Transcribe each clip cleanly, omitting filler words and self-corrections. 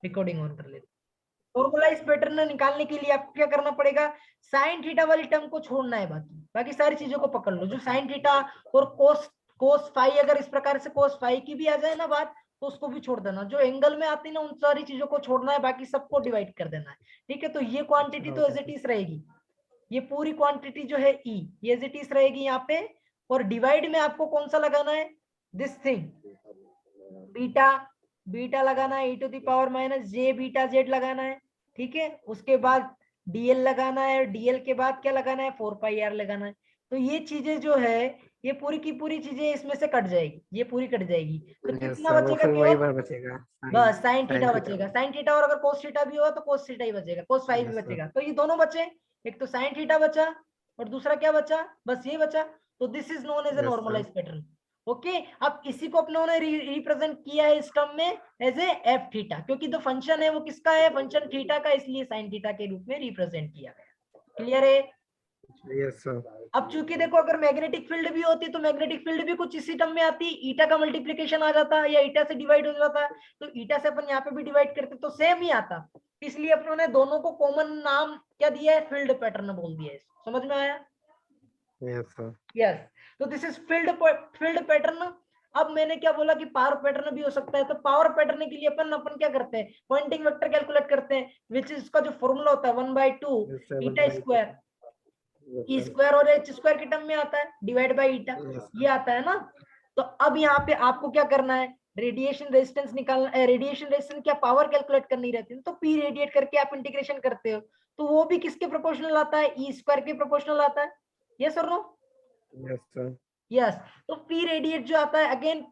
Recording on कर लेते। Normalise pattern निकालने के लिए आपको क्या करना पड़ेगा, साइन थीटा वाली टर्म को छोड़ना है, बाकी सारी चीजों को पकड़ लो। जो साइन थीटा और कोस फाई, अगर इस प्रकार से कोस फाई की भी आ जाए ना बात, तो उसको भी छोड़ देना। जो एंगल में आती है ना उन सारी चीजों को छोड़ना है, बाकी सबको डिवाइड कर देना है। ठीक है, तो ये क्वांटिटी तो एज इट इज रहेगी, ये पूरी क्वांटिटी जो है ई, ये एज इट इज रहेगी यहाँ पे। और डिवाइड में आपको कौन सा लगाना है, दिस थिंग, बीटा, बीटा लगाना है, e⁻ बीटा जेड लगाना है। ठीक है, उसके बाद डीएल लगाना है, और डीएल के बाद क्या लगाना है, 4πr लगाना है। तो ये चीजें जो है, ये पूरी की पूरी चीजें इसमें से कट जाएगी, ये पूरी कट जाएगी। तो कितना वो बचेगा, फिर वही बार बचेगा, बस साइन थीटा बचेगा, साइन थीटा। और अगर कोस थीटा भी हो तो कोस थीटा ही बचेगा, कोस फाई भी बचेगा। तो ये दोनों बचे, एक तो साइन थीटा बचा और दूसरा क्या बचा, बस ये बचा। तो this is known as a normalize pattern. Okay, अब इसी को अपने ने रिप्रेजेंट किया है इस टर्म में एज ए एफ थीटा, क्योंकि जो फंक्शन है वो किसका है, फंक्शन थीटा का, इसलिए साइन थीटा के रूप में रिप्रेजेंट किया गया। क्लियर है? Yes sir. अब चूंकि देखो, अगर मैग्नेटिक फील्ड भी होती तो मैग्नेटिक फील्ड भी कुछ इसी टर्म में आती, ईटा का मल्टीप्लिकेशन आ जाता या ईटा से डिवाइड हो जाता, तो ईटा से अपन यहाँ पे भी डिवाइड करते तो सेम ही आता। इसलिए अपनों ने दोनों को कॉमन नाम क्या दिया है, फील्ड पैटर्न बोल दिया है। समझ में आया? Yes sir. यस, तो दिस इज फील्ड पैटर्न। अब मैंने क्या बोला कि पावर पैटर्न भी हो सकता है। तो पावर पैटर्न के लिए अपन क्या करते हैं, पॉइंटिंग वेक्टर कैलकुलेट करते हैं, विच इज इसका जो फॉर्मूला होता है 1/2 ईटा स्क्वायर, ई स्क्वायर और एच स्क्वायर के टर्म में आता है, डिवाइड बाय ईटा, ये आता है ना। तो अब यहाँ पे आपको क्या करना है, रेडिएशन रेजिस्टेंस निकालना, रेडिएशन रेजिस्टेंस क्या पावर कैलकुलेट करनी रहती है, तो पी रेडिएट करके आप इंटीग्रेशन करते हो, तो वो भी किसके प्रोपोर्शनल आता है, ई स्क्वायर के प्रोपोर्शनल आता है। यस और नो? Yes sir. यस, तो पी रेडिएट जो आता है अगेन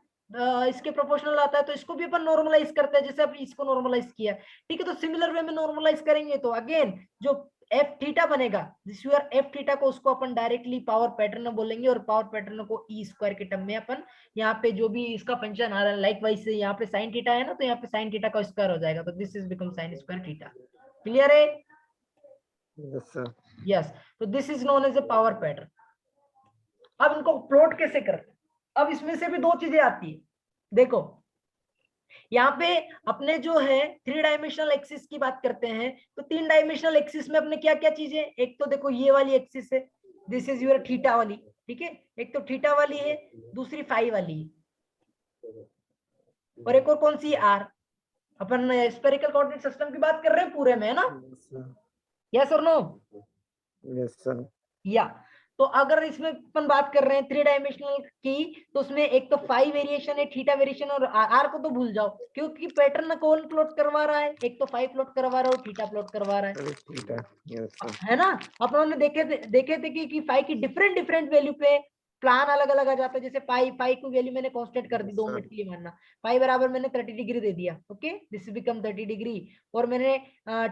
इसके प्रोपोर्शनल आता है, तो इसको भी अपन नॉर्मलाइज करते हैं, जैसे अपन इसको नॉर्मलाइज किया। ठीक है, तो सिमिलर वे में नॉर्मलाइज करेंगे तो अगेन जो एफ थीटा बनेगा, जिस एफ थीटा को उसको अपन डायरेक्टली पावर पैटर्न बोलेंगे, और पावर पैटर्न को ई स्क्वायर के टर्म में अपन यहाँ पे जो भी इसका फंक्शन आ रहा है, लाइक वाइज से यहाँ पे साइन थीटा है ना, तो यहाँ पे साइन थीटा का स्क्वायर हो जाएगा, तो this is become sine square theta. Clear है? Yes sir. यस, तो this is known as a power pattern. अब इनको प्लॉट कैसे करते हैं, अब इसमें से भी दो चीजें आती है। देखो यहाँ पे अपने जो है 3 डायमेंशनल एक्सिस की बात करते हैं, तो 3 डायमेंशनल एक्सिस में अपने क्या क्या चीजें, एक तो देखो ये वाली एक्सिस है, दिस इज योर थीटा वाली। ठीक है, एक तो थीटा वाली है, दूसरी फाई वाली है, और एक और कौन सी, आर। अपन स्फेरिकल कोऑर्डिनेट सिस्टम की बात कर रहे हैं पूरे में, है ना? यस और नो? Yes sir. या तो अगर इसमें अपन बात कर रहे हैं 3 डायमेंशनल की, तो उसमें एक तो फाई वेरिएशन है, थीटा वेरिएशन, और आर को तो भूल जाओ, क्योंकि पैटर्न कौन प्लॉट करवा रहा है, एक तो फाई प्लॉट करवा रहा है और थीटा प्लॉट करवा रहा है, है ना? अपन ने देखे थे कि फाई की डिफरेंट डिफरेंट वैल्यू पे प्लान अलग अलग आ जाता है। जैसे फाई की वैल्यू मैंने कांस्टेंट कर दी, 2 मिनट के लिए मानना, फाई बराबर मैंने 30 डिग्री दे दिया, ओके, दिस बिकम 30 डिग्री, और मैंने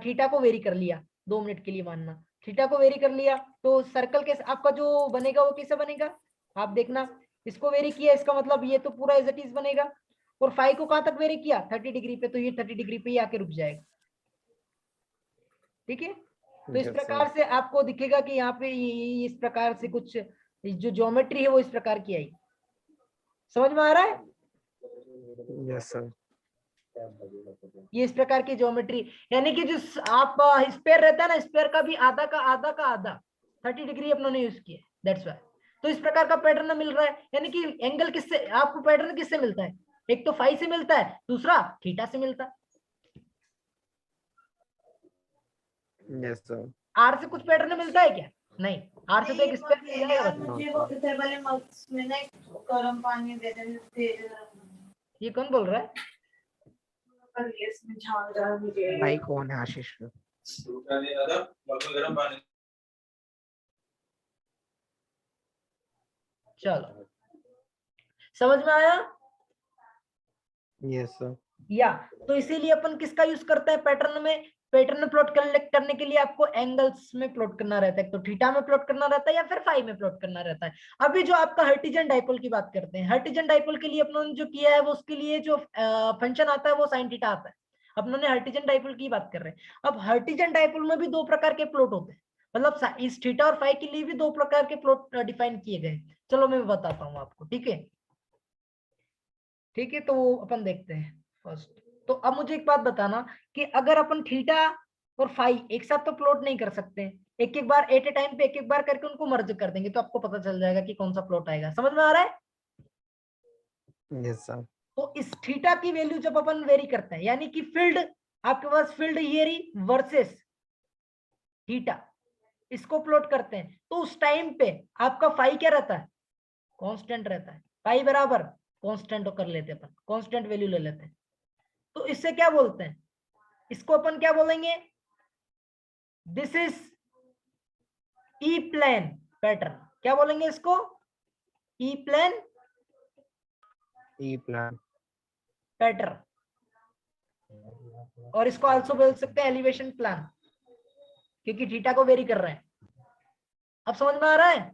थीटा को वेरी कर लिया, 2 मिनट के लिए मानना, थीटा को वेरी कर लिया, तो सर्कल के आपका जो बनेगा वो कैसे बनेगा, आप देखना, इसको वेरी किया, इसका मतलब ये तो पूरा एज इट इज बनेगा, और फाई को कहां तक वेरी किया, 30 डिग्री पे, तो ये 30 डिग्री पे ही आके रुक जाएगा। ठीक है, तो इस प्रकार से आपको दिखेगा कि यहाँ पे इस प्रकार से कुछ जो ज्योमेट्री है वो इस प्रकार की आई। समझ में आ रहा है? Yes sir. ये इस प्रकार की ज्योमेट्री, यानी कि जो आप स्पेयर रहता है ना, स्पेयर का भी आधा का आधा का आधा 30 डिग्री अपनों ने यूज किया, दैट्स व्हाई। तो इस प्रकार का पैटर्न मिल रहा है, यानी कि एंगल किससे आपको पैटर्न किससे मिलता है, एक तो फाई से मिलता है, दूसरा थीटा से मिलता है। Yes sir. आर से कुछ पैटर्न मिलता है क्या? नहीं, आर से तो एक स्पेयर मिल जाएगा बस। मुझे वो इधर वाले मग्स में ना गर्म पानी दे देते। ये कौन बोल रहा है? इसमें झाग रहा मुझे। भाई कौन है? आशीष। चलो, समझ में आया? Yes sir. या तो इसीलिए अपन किसका यूज करते हैं पैटर्न में, पैटर्न प्लॉट करने के लिए आपको एंगल्स में प्लॉट करना रहता है, तो थीटा में प्लॉट करना रहता है या फिर फाई में प्लॉट करना रहता है। अभी जो आपका हर्टिजन डाइपोल की बात करते हैं, हर्टिजन डाइपोल के लिए अपनों ने जो किया है वो उसके लिए जो फंक्शन आता है वो साइन थीटा आता है। अपनों ने हर्टिजन डाइपोल की बात कर रहे हैं। अब हर्टिजन डाइपोल में भी 2 प्रकार के प्लॉट होते हैं, मतलब इस थीटा और फाई के लिए भी 2 प्रकार के प्लॉट डिफाइन किए गए। चलो मैं बताता हूँ आपको, ठीक है? ठीक है, तो अपन देखते हैं फर्स्ट। तो अब मुझे एक बात बताना कि अगर अपन थीटा और फाई एक साथ तो प्लॉट नहीं कर सकते, एक एक बार एट ए टाइम पे एक एक बार करके उनको मर्ज कर देंगे तो आपको पता चल जाएगा कि कौन सा प्लॉट आएगा। समझ में आ रहा है? Yes sir. तो इस थीटा की वैल्यू जब अपन वेरी करते हैं, यानी कि फील्ड आपके पास फील्ड हियरी वर्सेस थीटा, इसको प्लॉट करते हैं, तो उस टाइम पे आपका फाई क्या रहता है? कांस्टेंट रहता है। फाई बराबर कांस्टेंट कर लेते हैं अपन, कांस्टेंट वैल्यू ले लेते हैं। तो इससे क्या बोलते हैं? इसको अपन क्या बोलेंगे? This is E plane pattern. क्या बोलेंगे इसको? E plane E plan. Pattern. और इसको आल्सो बोल सकते हैं एलिवेशन प्लान, क्योंकि थीटा को वेरी कर रहे हैं। अब समझ में आ रहा है?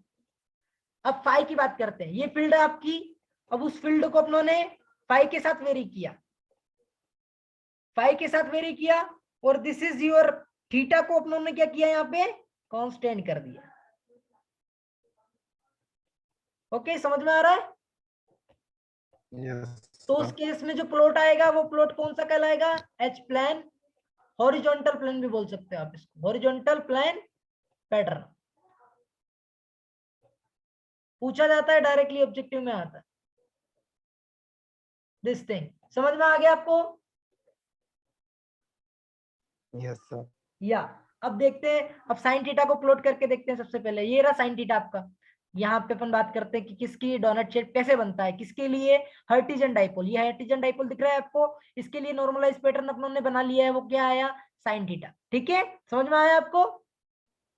अब फाई की बात करते हैं। ये फील्ड है आपकी, अब उस फील्ड को अपनों ने फाई के साथ वेरी किया, फाई के साथ वेरी किया, और दिस इज योर थीटा को अपनों ने क्या किया? यहाँ पे कांस्टेंट कर दिया। ओके, समझ में आ रहा है? यस तो उस केस में जो प्लॉट आएगा वो प्लॉट कौन सा कहलाएगा? एच प्लेन, हॉरिजॉन्टल प्लेन भी बोल सकते हो आप इसको, हॉरिजॉन्टल प्लेन पैटर्न पूछा जाता है, डायरेक्टली ऑब्जेक्टिव में आता है दिस थिंग। समझ में आ गया आपको? Yes sir. या अब देखते हैं, अब साइन थीटा को प्लॉट करके देखते हैं। सबसे पहले ये रहा साइन थीटा आपका। यहाँ पे अपन बात करते हैं कि किसकी डोनट शेप कैसे बनता है, किसके लिए? हर्टिजन डाइपोल। ये हर्टिजन डाइपोल दिख रहा है आपको, इसके लिए नॉर्मलाइज पैटर्न अपन ने बना लिया है, वो क्या आया? Sine theta. ठीक है, समझ में आया आपको?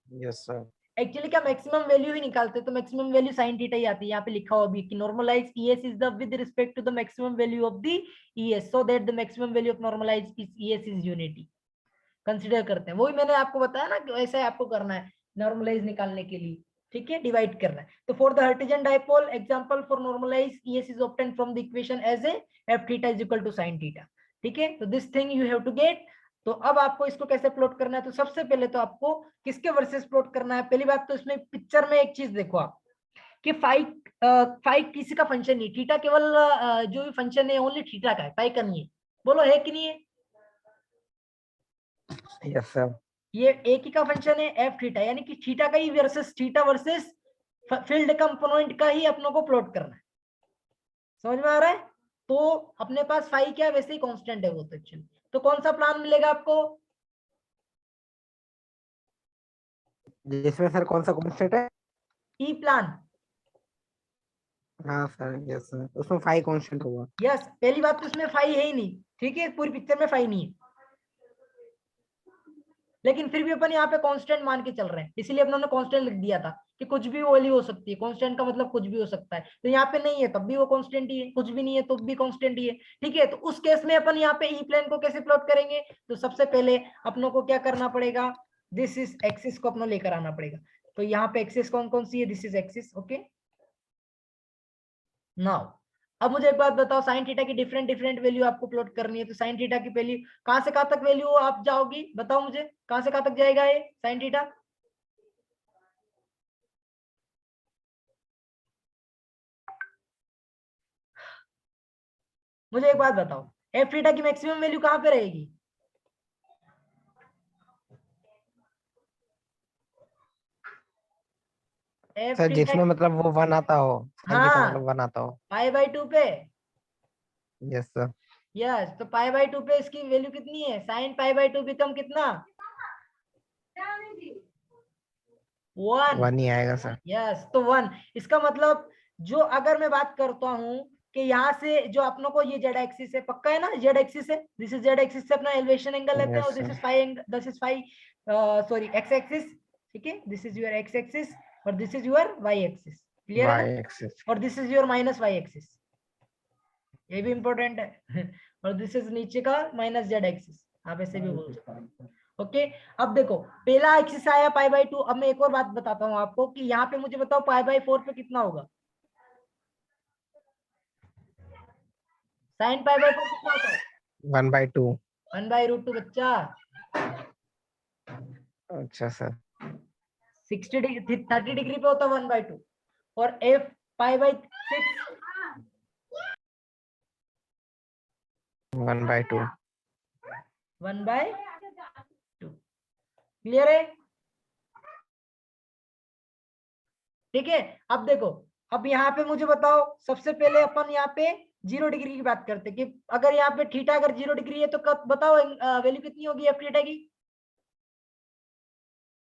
Yes sir. एक्चुअली क्या मैक्सिमम वैल्यू ही निकालते, तो मैक्सिमम वैल्यू साइन थीटा ही आती है। यहाँ पे लिखा हुआ भी कि normalize ES is the with respect to the maximum value of the ES, so that the maximum value of normalize ES is unity. Consider करते हैं, वही मैंने आपको बताया ना कि ऐसा आपको करना है नॉर्मलाइज निकालने के लिए। ठीक है, डिवाइड करना है। तो for the Hertzian dipole example for normalize ES is obtained from the equation as a F theta is equal to sine theta. ठीक है, तो this thing you have to get. तो अब आपको इसको कैसे प्लॉट करना है? तो सबसे पहले तो आपको किसके वर्सेस प्लॉट करना है? पहली बात तो इसमें पिक्चर में एक चीज देखो आप कि फाई किसी का फंक्शन नहीं, थीटा केवल जो भी फंक्शन है ओनली थीटा का है, फाई का नहीं है। बोलो है कि नहीं है? Yes sir. ये एक ही का फंक्शन है एफ थीटा, यानी कि थीटा का ही versus theta versus field component का ही अपनों को प्लॉट करना है। समझ में आ रहा है? तो अपने पास फाई क्या है? वैसे ही कांस्टेंट है वो तो एक्चुअली। तो कौन सा प्लान मिलेगा आपको? जिसमें सर कौन सा कांस्टेंट है? ई प्लान। हाँ सर। यस सर, उसमें 5 कांस्टेंट होगा। यस, पहली बात तो इसमें फाई है ही नहीं। ठीक है, पूरी पिक्चर में फाई नहीं है, लेकिन फिर भी अपन यहाँ पे कांस्टेंट मान के चल रहे हैं, इसीलिए अपनों ने कांस्टेंट लिख दिया था कि कुछ भी वैल्यू हो सकती है। कांस्टेंट का मतलब कुछ भी हो सकता है, तो यहाँ पे नहीं है तब भी वो कांस्टेंट ही है, कुछ भी नहीं है तो भी कांस्टेंट ही है। ठीक है, तो उस केस में अपन यहाँ पे ई प्लेन को कैसे प्लॉट करेंगे? तो सबसे पहले अपनों को क्या करना पड़ेगा? दिस इज एक्सिस को अपनों लेकर आना पड़ेगा। तो यहाँ पे एक्सिस कौन कौन सी है? This is axis. Okay, now अब मुझे एक बात बताओ, साइन थीटा की डिफरेंट डिफरेंट वैल्यू आपको प्लॉट करनी है, तो साइन थीटा की पहली कहां से कहां तक वैल्यू आप जाओगी? बताओ मुझे, कहां से कहां तक जाएगा ये साइन थीटा? मुझे एक बात बताओ, एफ थीटा की मैक्सिमम वैल्यू कहां पे रहेगी? एफ सर थीटा, जिसमें मतलब वो 1 आता हो, साइन थीटा हाँ, मतलब 1 आता हो। पाई/2 पे। Yes sir. यस, तो पाई/2 पे इसकी वैल्यू कितनी है? साइन पाई/2 बिकम कितना? 1। 1 ही आएगा सर। यस, तो 1। इसका मतलब जो अगर मैं बात करता हूं कि यहाँ से जो अपनों को ये जेड एक्सिस है, पक्का है ना जेड एक्सिस है, दिस इज जेड एक्सिस से अपना एलिवेशन एंगल लेते हैं, और yes this sir. Is phi, this is phi, sorry X axis. ठीक है, this is your X axis और this is your Y axis. Clear है वाई ना? एक्सिस। और this is your minus Y axis, ये भी इंपॉर्टेंट है और दिस इज नीचे का माइनस जेड एक्सिस, आप ऐसे भी बोल सकते हैं। ओके, अब देखो पहला एक्सिस आया पाई/2। अब मैं एक और बात बताता हूँ आपको कि यहाँ पे मुझे बताओ पाई/4 पे कितना होगा? साइन पाई/4 कितना होता है? 1/2। 1/√2 बच्चा। अच्छा सर। 60 डिग्री 30 डिग्री पे होता है 1/2, और एफ पाई/6 1/2। 1/2। क्लियर है? ठीक है, अब देखो, अब यहाँ पे मुझे बताओ, सबसे पहले अपन यहाँ पे 0 डिग्री की बात करते हैं कि अगर यहाँ पे थीटा अगर 0 डिग्री है तो कब बताओ वैल्यू कितनी होगी एफ थीटा की?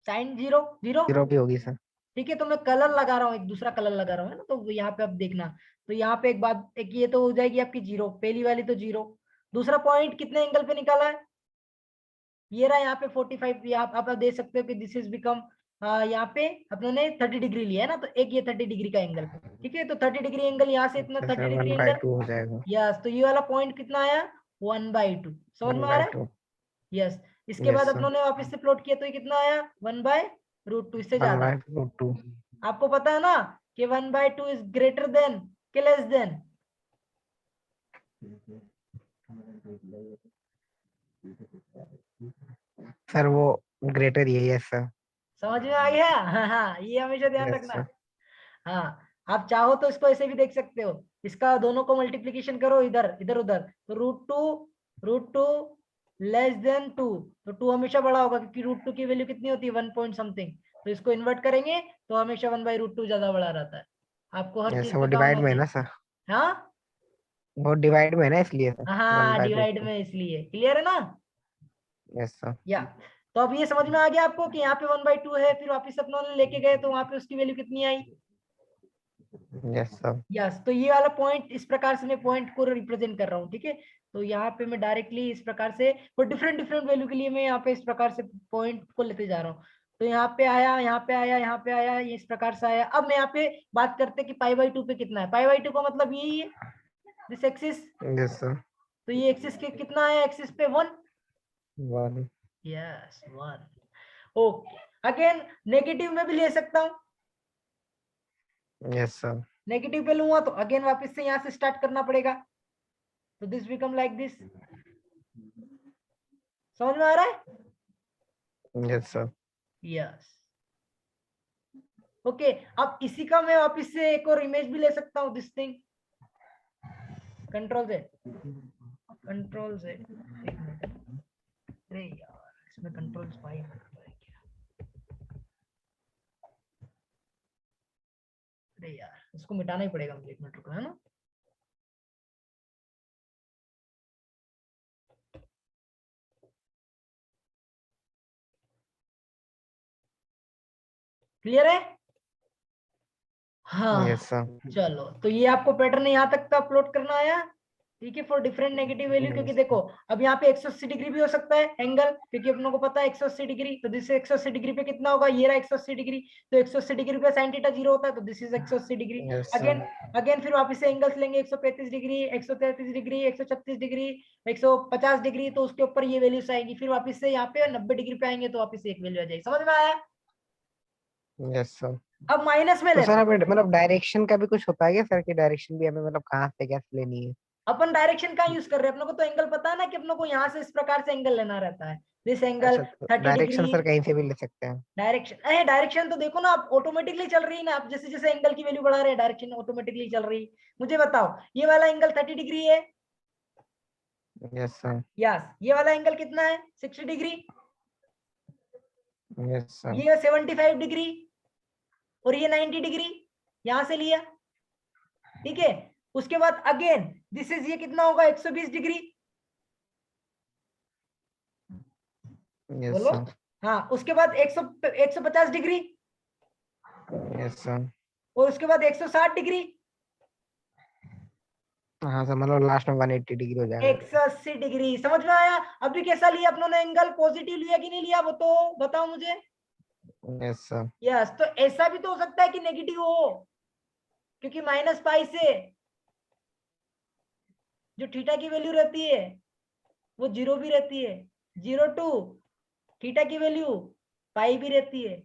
साइन 0 0। 0 भी होगी सर। ठीक है, तो मैं कलर लगा रहा हूँ, एक दूसरा कलर लगा रहा हूँ, है ना, तो यहाँ पे अब देखना, तो यहाँ पे एक बात, एक ये तो हो जाएगी आपकी 0, पहली वाली तो 0। दूसरा पॉइंट कितने एंगल पे निकाला है? ये रहा यहाँ पे 45, यहाँ आप दे सकते हो कि दिस इज बिकम, यहाँ पे अपने 30 डिग्री लिया है ना, तो एक ये 30 डिग्री का एंगल, ठीक है, तो 30 डिग्री एंगल यहाँ से इतना अच्छा 30 सर, डिग्री एंगल, 1/2 हो जाएगा। यस, तो ये वाला पॉइंट कितना आया? 1/2। समझ में आ रहा है? 1/2। यस। इसके यस बाद सर। अपनों ने वापस से प्लॉट किया तो ये कितना आया? 1/√2, इससे ज्यादा। 1/√2। आपको पता है ना कि 1/2 इज ग्रेटर देन के लेस देन? सर वो ग्रेटर ही है। Yes sir. समझ में आ गया? हाँ हाँ, ये हमेशा ध्यान यस रखना। सर। हाँ, आप चाहो तो इसको ऐसे भी देख सकते हो, इसका दोनों को मल्टीप्लीकेशन करो, इधर इधर उधर, तो √2 लेस देन 2, तो 2 हमेशा बड़ा होगा क्योंकि √2 की वैल्यू कितनी होती है? 1 पॉइंट समथिंग, तो इसको इन्वर्ट करेंगे तो हमेशा 1/√2 ज्यादा बड़ा रहता है। आपको हर यस चीज सर, वो का काम डिवाइड में है नॉलेज। ना सर। हाँ वो डिवाइड में है ना, इसलिए सर हाँ, 1/√2। डिवाइड में, इसलिए। क्लियर है ना? Yes sir. या तो अब ये समझ में आ गया आपको कि यहाँ पे 1/2 है, फिर वापिस अपनों ने लेके गए तो वहां पे उसकी वैल्यू कितनी आई? Yes sir. यस, तो ये वाला पॉइंट, इस प्रकार से मैं पॉइंट को रिप्रेजेंट कर रहा हूँ, ठीक है, तो यहाँ पे मैं डायरेक्टली इस प्रकार से, और डिफरेंट डिफरेंट वैल्यू के लिए मैं यहाँ पे इस प्रकार से पॉइंट को लेते जा रहा हूँ। तो यहाँ पे आया, यहाँ पे आया, यहाँ पे आया, ये इस प्रकार से आया। अब मैं यहाँ पे बात करते कि π/2 पे कितना है। π/2 का मतलब यही है, दिस एक्सिस, यस सर। तो ये एक्सिस के कितना है? एक्सिस पे 1। 1। यस, 1। ओके, अगेन नेगेटिव में भी ले सकता हूँ, यस सर। नेगेटिव पे लूंगा तो अगेन वापस से यहाँ से स्टार्ट करना पड़ेगा, तो दिस बिकम लाइक दिस। समझ में आ रहा है? Yes sir. यस। ओके, अब इसी का मैं वापस से एक और इमेज भी ले सकता हूँ, this thing, control Z, control Z, एक मिनट, अरे यार इसमें कंट्रोल Y है क्या? अरे यार, इसको मिटाना ही पड़ेगा मुझे, एक मिनट रुको, है ना। क्लियर है? हाँ, यस सर। चलो, तो ये आपको पैटर्न यहाँ तक का प्लॉट करना आया, ठीक है, फॉर डिफरेंट नेगेटिव वैल्यू। क्योंकि देखो अब यहाँ पे 180 डिग्री भी हो सकता है एंगल, क्योंकि अपनों को पता है 180 डिग्री, तो दिस 180 डिग्री पे कितना होगा? ये रहा 180 डिग्री, तो 180 डिग्री पे साइन थीटा 0 होता है, तो this is 180 degree. Yes again sir. Again फिर वापस से एंगल्स लेंगे, 135 डिग्री, 133 डिग्री, 136 डिग्री, 150 डिग्री, तो उसके ऊपर ये वैल्यूज आएंगी। फिर वापस से यहाँ पे 90 डिग्री पे आएंगे तो वापस से एक वैल्यू आ जाएगी। समझ में आया? Yes sir. अब माइनस में तो लेते सर हैं। हमें मतलब डायरेक्शन का भी कुछ होता है क्या सर, की डायरेक्शन भी हमें मतलब कहाँ से कैसे लेनी है? अपन डायरेक्शन का यूज कर रहे हैं, अपनों को तो एंगल पता है ना कि अपनों को यहाँ से इस प्रकार से एंगल लेना रहता है, दिस एंगल अच्छा, तो 30 डायरेक्शन डिग्री। सर कहीं से भी ले सकते हैं? डायरेक्शन, अरे डायरेक्शन तो देखो ना, आप ऑटोमेटिकली चल रही है ना, आप जैसे जैसे एंगल की वैल्यू बढ़ा रहे हैं डायरेक्शन ऑटोमेटिकली चल रही है। मुझे बताओ, ये वाला एंगल 30 डिग्री है, यस सर। यस, ये वाला एंगल कितना है? 60 डिग्री, यस सर। ये 75 डिग्री, और ये 90 डिग्री, यहां से लिया, ठीक है। उसके बाद अगेन दिस इज, ये कितना होगा? 120 डिग्री, यस बोलो। सर। हाँ, उसके बाद 150 डिग्री, यस सर। और उसके बाद 160 डिग्री, हाँ सर, मतलब लास्ट में 180 डिग्री हो जाएगा। 180 डिग्री। समझ में आया? अभी कैसा लिया अपनों ने एंगल? पॉजिटिव लिया कि नहीं लिया, वो तो बताओ मुझे। Yes sir. यस, तो ऐसा भी तो हो सकता है कि नेगेटिव हो, क्योंकि -π से जो थीटा की वैल्यू रहती है वो 0 भी रहती है, 0 टू थीटा की वैल्यू पाई भी रहती है,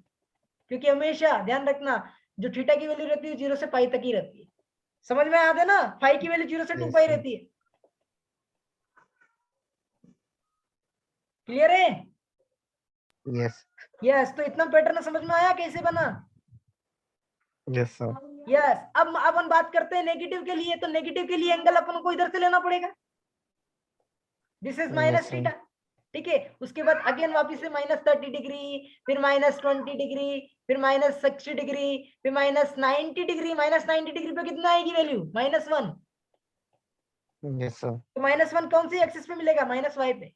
क्योंकि हमेशा ध्यान रखना जो थीटा की वैल्यू रहती है 0 से पाई तक ही रहती है। समझ में आया ना? फाई की वैल्यू 0 से 2 यस पाई सर। रहती है। क्लियर है? यस। यस, तो इतना पैटर्न समझ में आया कैसे बना? Yes sir. यस, अब अपन बात करते हैं नेगेटिव के लिए, तो नेगेटिव के लिए एंगल अपन को इधर से लेना पड़ेगा, this is yes minus sir. Theta, ठीक है। उसके बाद अगेन वापिस से -30°, फिर -20°, फिर -60°, फिर -90°। -90° पे कितना आएगी वैल्यू? -1। Yes sir. तो -1 कौन सी एक्सिस पे मिलेगा? -y पे।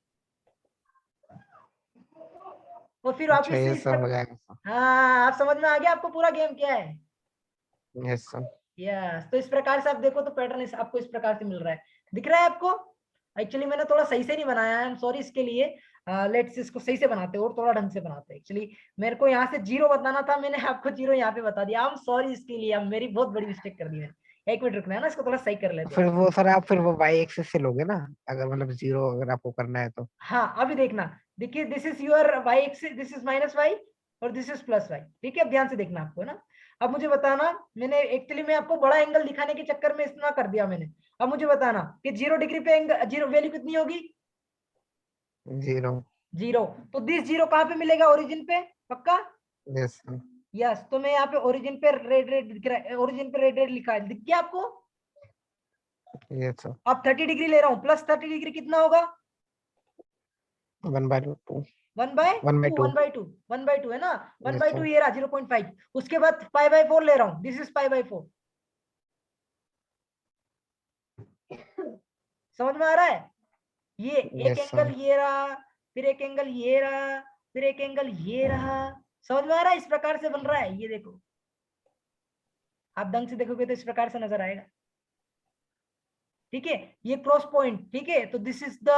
और फिर अच्छा वापिस से यस इस सर, पर, हो जाएगा सर। हाँ आप समझ में आ गया आपको पूरा गेम क्या है? Yes sir. यस, तो इस प्रकार से आप देखो तो पैटर्न आपको इस प्रकार से मिल रहा है, दिख रहा है आपको? एक्चुअली मैंने थोड़ा सही से नहीं बनाया है, आई एम सॉरी इसके लिए। लेट्स इसको सही से बनाते हैं और थोड़ा ढंग से बनाते हैं। एक्चुअली मेरे को यहाँ से 0 बताना था, मैंने आपको 0 यहाँ पे बता दिया। आई एम सॉरी इसके लिए, अब मेरी बहुत बड़ी मिस्टेक कर दी मैंने। 1 मिनट रुकना है ना, इसको थोड़ा सही कर लेते हैं। फिर वो सर आप फिर वो y एक्सिस से लोगे ना, अगर मतलब 0 अगर आपको करना है तो? हाँ अभी देखना, देखिए this is your y axis, this is -y और दिस इज +y। ठीक है, अब ध्यान से देखना आपको ना। अब मुझे बताना, मैंने एक्चुअली मैं आपको बड़ा एंगल दिखाने के चक्कर में इतना कर दिया मैंने। अब मुझे बताना कि 0° पे एंगल, 0 वैल्यू कितनी होगी? 0। 0। तो दिस 0 कहाँ पे मिलेगा? ओरिजिन पे, पक्का? Yes sir. यस, तो मैं यहाँ पे ओरिजिन पे रेड रेड दिख रहा है, ओरिजिन पे रेड रेड लिखा है, दिख गया आपको? Yes sir. अब 30° ले रहा हूँ, +30° कितना होगा? 1/2। 1/2, 1/2। 1/2, 1/2 है ना? Yes 1/2 sir. ये रहा 0.5। उसके बाद π/4 ले रहा हूँ, दिस इज π/4। समझ में आ रहा है? ये एक यस एंगल सर। ये रहा, फिर एक एंगल ये रहा, फिर एक एंगल ये रहा। समझ में आ रहा है? इस प्रकार से बन रहा है, ये देखो, आप ढंग से देखोगे तो इस प्रकार से नजर आएगा। ठीक है, ये क्रॉस पॉइंट, ठीक है। तो दिस इज द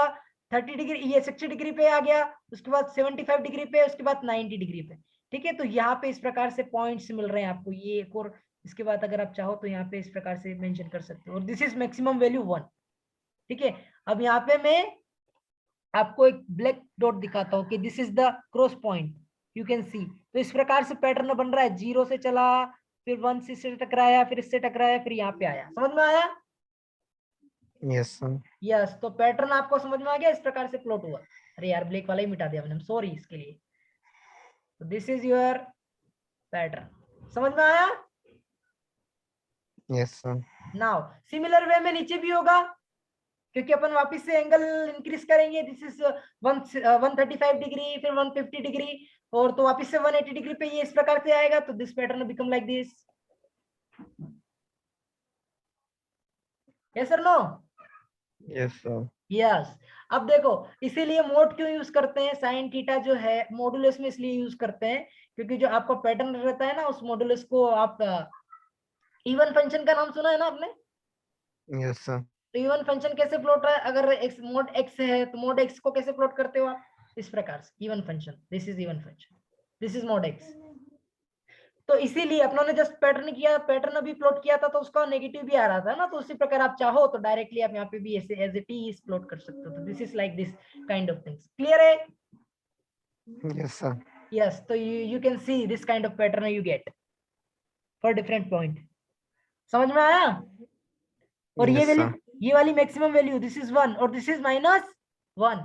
30°, ये 60° पे आ गया, उसके बाद 75° पे, उसके बाद 90° पे। ठीक है, तो यहाँ पे इस प्रकार से पॉइंट्स मिल रहे हैं आपको, ये एक और। इसके बाद अगर आप चाहो तो यहाँ पे इस प्रकार से मेंशन कर सकते हो, और दिस इज मैक्सिमम वैल्यू 1। ठीक है, अब यहाँ पे मैं आपको एक ब्लैक डॉट दिखाता हूँ कि this is the cross point, you can सी। तो इस प्रकार से पैटर्न बन रहा है, 0 से चला, फिर 1 से इससे टकराया, फिर इससे टकराया, फिर यहाँ पे आया। समझ में आया? Yes sir. यस, तो पैटर्न आपको समझ में आ गया, इस प्रकार से प्लॉट हुआ। अरे यार ब्लैक वाला ही मिटा दिया मैंने, सॉरी इसके लिए। तो दिस इज योर पैटर्न, समझ में आया? Yes sir. Now similar way में नीचे भी होगा, क्योंकि अपन वापस से एंगल इंक्रीज करेंगे। दिस इज 135°, फिर 150°, और तो वापस से 180° पे ये इस प्रकार से आएगा। तो this pattern become like this. Yes और नो? Yes sir. यस। अब देखो, इसीलिए मोड क्यों यूज करते हैं? साइन थीटा जो है मॉडुलस में इसलिए यूज करते हैं, क्योंकि जो आपका पैटर्न रहता है ना, उस मॉडुलस को आप, इवन फंक्शन का नाम सुना है ना आपने? Yes sir. तो इवन फंक्शन कैसे प्लॉट है? अगर x मोड x है तो मोड x को कैसे प्लॉट करते हो आप? इस प्रकार से, even function, this is even function, this is mode x। तो इसीलिए अपनों ने जस्ट पैटर्न किया, पैटर्न अभी प्लॉट किया था तो उसका नेगेटिव भी आ रहा था ना, तो उसी प्रकार आप चाहो तो डायरेक्टली आप यहाँ पे भी ऐसे एज इट इज प्लॉट कर सकते हो। तो this is like this kind of things. Clear है? Yes sir. यस, तो you can see this kind of pattern you get for different point. समझ में आया? और ये यस वैल्यू, सर। ये वाली मैक्सिमम वैल्यू, दिस इज 1 और दिस इज -1।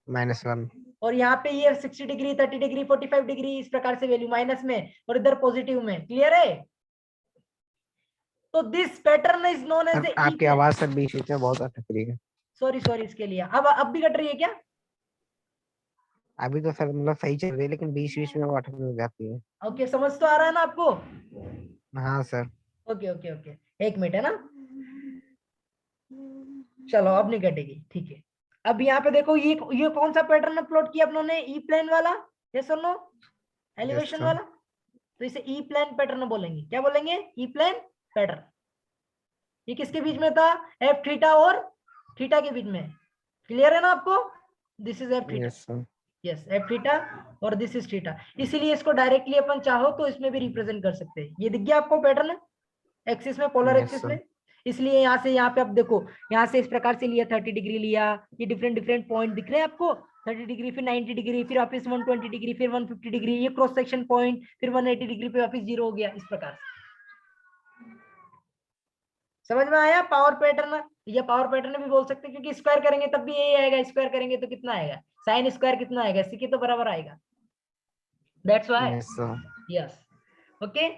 -1। और यहाँ पे ये 60°, 30°, 45° इस प्रकार से वैल्यू माइनस में, और इधर पॉजिटिव में। क्लियर है? तो this pattern is known as sir the E आपकी प्लेन। आवाज सर बीच बीच में बहुत अटक रही है। सॉरी सॉरी इसके लिए। अब भी कट रही है क्या? अभी तो सर मतलब सही चल रही है, लेकिन बीच बीच में वो अटकने जाती है। ओके, समझ तो आ रहा है ना आपको? हाँ sir. Okay okay okay, 1 minute है ना, चलो अब नहीं कटेगी, ठीक है। अब यहाँ पे देखो, ये कौन सा पैटर्न प्लॉट किया अपनों ने? ई प्लेन वाला, यस और नो? Yes elevation sir. वाला। तो इसे ई प्लेन पैटर्न बोलेंगे। क्या बोलेंगे? E plane pattern. ये किसके बीच में था? एफ थीटा और थीटा के बीच में। क्लियर है ना आपको? This is F theta, yes sir. Yes F theta, और दिस इज थीटा। इसीलिए इसको डायरेक्टली अपन चाहो तो इसमें भी रिप्रेजेंट कर सकते हैं। ये दिख गया आपको पैटर्न एक्सिस में, पोलर यस एक्सिस सर। में। इसलिए यहाँ से यहाँ पे आप देखो, यहाँ से इस प्रकार से लिया, 30° लिया, ये डिफरेंट डिफरेंट पॉइंट दिख रहे हैं आपको। 30°, फिर 90°, फिर वापस 120°, फिर 150°, ये क्रॉस सेक्शन पॉइंट, फिर 180° पे वापस 0 हो गया, इस प्रकार से। समझ में आया? पावर पैटर्न, या पावर पैटर्न भी बोल सकते हैं, क्योंकि स्क्वायर करेंगे तब भी यही आएगा, स्क्वायर करेंगे तो कितना आएगा? साइन स्क्वायर कितना आएगा? इसी के तो बराबर आएगा। That's why. Yes sir. Yes, okay,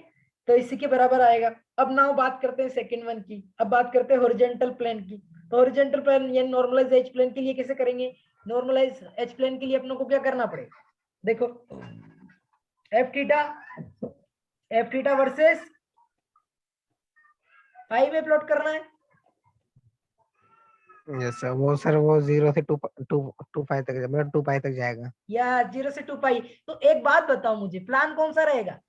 तो इसी के बराबर आएगा। अब नाउ बात करते हैं सेकंड वन की। अब बात करते हैं हॉरिजॉन्टल प्लेन की। तो हॉरिजॉन्टल प्लेन या नॉर्मलाइज एज प्लेन के लिए कैसे करेंगे? नॉर्मलाइज एच प्लेन के लिए अपनों को क्या करना पड़ेगा? देखो एफ थीटा वर्सेस फाई में प्लॉट करना है। यस सर, वो सर वो 0 से 2 पाई तक, मतलब 2 पाई तक जाएगा। या 0 से 2 पाई। तो एक बात बताओ मुझे, प्लान कौन सा रहेगा?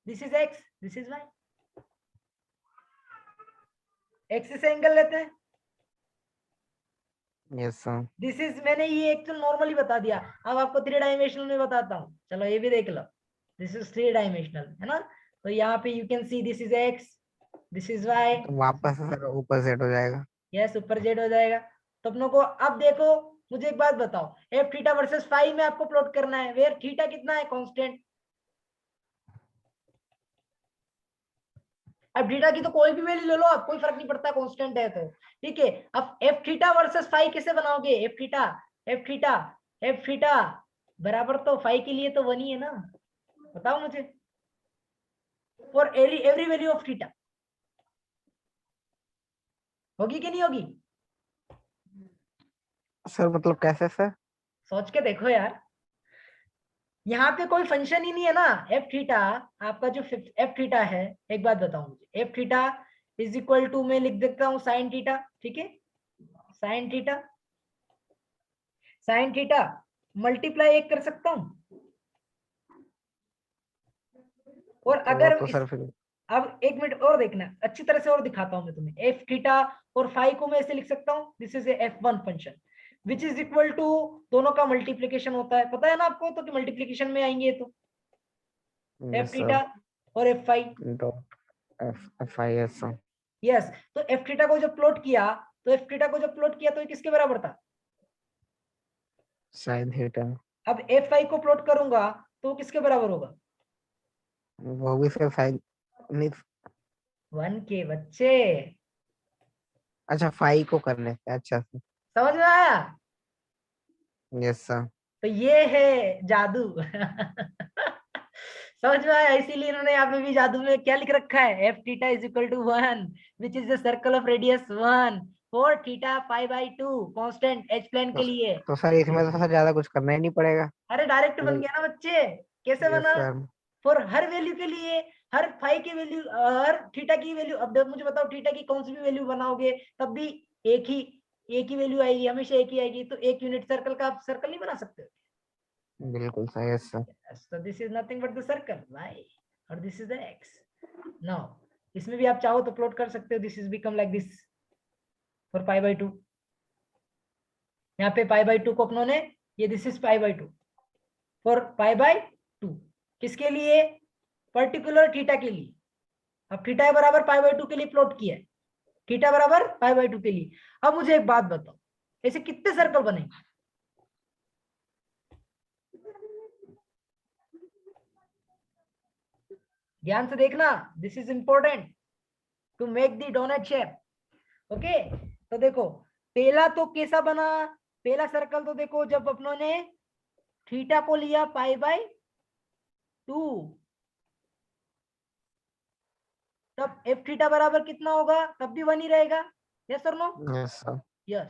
This is X, this is Y. X से एंगल लेते हैं। Yes sir. दिस इज, मैंने ये एक तो नॉर्मली बता दिया, अब आपको 3 डायमेंशनल में बताता हूँ। चलो ये भी देख लो, दिस इज 3 डायमेंशनल है ना। तो यहाँ पे you can see this is X, this is Y. तो वापस सर ऊपर सेट हो जाएगा। यस, ऊपर जेड हो जाएगा। तो अपनों को अब देखो, मुझे एक बात बताओ, एफ थीटा वर्सेस फाई में आपको प्लॉट करना है, वेयर थीटा कितना है? कांस्टेंट। अब थीटा की तो कोई भी वैल्यू ले लो आप, कोई फर्क नहीं पड़ता, कांस्टेंट है तो ठीक है। अब एफ थीटा वर्सेस फाई कैसे बनाओगे? F theta F theta F theta बराबर तो फाई के लिए तो 1 ही है ना। बताओ मुझे, for every value of theta. होगी कि नहीं होगी? सर मतलब कैसे सर? सोच के देखो यार, यहाँ पे कोई फंक्शन ही नहीं है ना। एफ थीटा आपका जो एफ थीटा है, एक बात बताओ मुझे, F theta is equal to, मैं लिख देता हूँ साइन थीटा, ठीक है। Sine theta, sine theta multiply एक कर सकता हूँ। और तो वो अगर तो इस, सर फिर अब एक मिनट और देखना, अच्छी तरह से और दिखाता हूं मैं तुम्हें। एफ थीटा और फाई को मैं ऐसे लिख सकता हूँ, this is F one function which is equal to, दोनों का मल्टीप्लीकेशन होता है, पता है ना आपको तो, कि मल्टीप्लीकेशन में आएंगे तो एफ यस थीटा सर। और F phi. Dot F I S sir. Yes, तो एफ थीटा को जब प्लॉट किया, तो एफ थीटा को जब प्लॉट किया तो ये किसके बराबर था? Sine theta. अब एफ फाई को प्लॉट करूंगा तो वो किसके बराबर होगा? वो भी सर साइन, नहीं। 1 के बच्चे, अच्छा फाई को करने से, अच्छा सर। समझ में आया? Yes sir. तो ये है जादू। समझ में आया? इसीलिए इन्होंने यहाँ पे भी जादू में क्या लिख रखा है, F theta is equal to 1 which is the circle of radius 1 for theta pi by 2 constant H plane के लिए। तो सर इसमें तो सर ज्यादा कुछ करना ही नहीं पड़ेगा। अरे डायरेक्ट बन गया ना बच्चे। कैसे यस बना? सर। फॉर हर वैल्यू के लिए, हर फाई की वैल्यू, हर थीटा की वैल्यू। अब मुझे बताओ, थीटा की कौन सी भी वैल्यू बनाओगे तब भी एक ही एक ही वैल्यू आएगी, हमेशा एक ही आएगी। तो एक यूनिट सर्कल का आप सर्कल नहीं बना सकते? बिल्कुल sir. Yes sir. So this is nothing but the circle y, और this is the x. Now इसमें भी आप चाहो तो प्लॉट कर सकते हो, this is become like this for pi by 2। यहाँ पे पाई बाई 2 को अपनों ने, ये this is pi by 2 for pi by 2, किसके लिए? पर्टिकुलर थीटा के लिए। अब थीटा बराबर पाई बाई 2 के लिए प्लॉट किया है, थीटा बराबर पाई बाई 2 के लिए। अब मुझे एक बात बताओ, ऐसे कितने सर्कल बनेंगे? ध्यान से देखना, this is important to make the donut shape. Okay, तो देखो पहला तो कैसा बना, पहला सर्कल तो देखो, जब अपनों ने थीटा को लिया पाई बाई 2, तब एफ थीटा बराबर कितना होगा? तब भी 1 ही रहेगा। यस और नो? Yes sir. यस।